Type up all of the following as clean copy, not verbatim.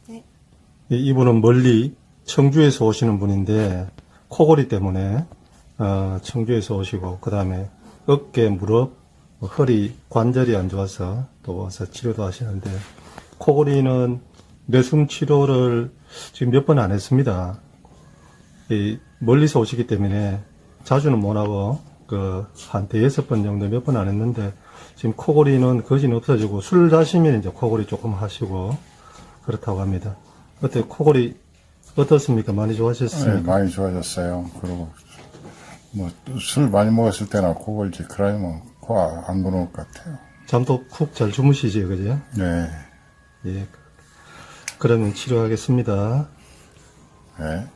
네. 이분은 멀리 청주에서 오시는 분인데 코골이 때문에 청주에서 오시고 그 다음에 어깨, 무릎, 허리 관절이 안 좋아서 또 와서 치료도 하시는데 코골이는 뇌승 치료를 지금 몇 번 안 했습니다. 멀리서 오시기 때문에 자주는 못 하고 한 대여섯 번 정도 몇 번 안 했는데 지금 코골이는 거진 없어지고 술 자시면 이제 코골이 조금 하시고 그렇다고 합니다. 어때 코골이 어떻습니까? 많이 네, 좋아하셨습니까? 많이 좋아졌어요. 그리고 뭐 술 많이 먹었을 때나 코골지 그러면 코 안 고는 것 같아요. 잠도 푹 잘 주무시지, 그죠? 네, 예. 그러면 치료하겠습니다. 네.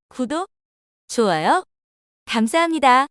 구독, 좋아요, 감사합니다.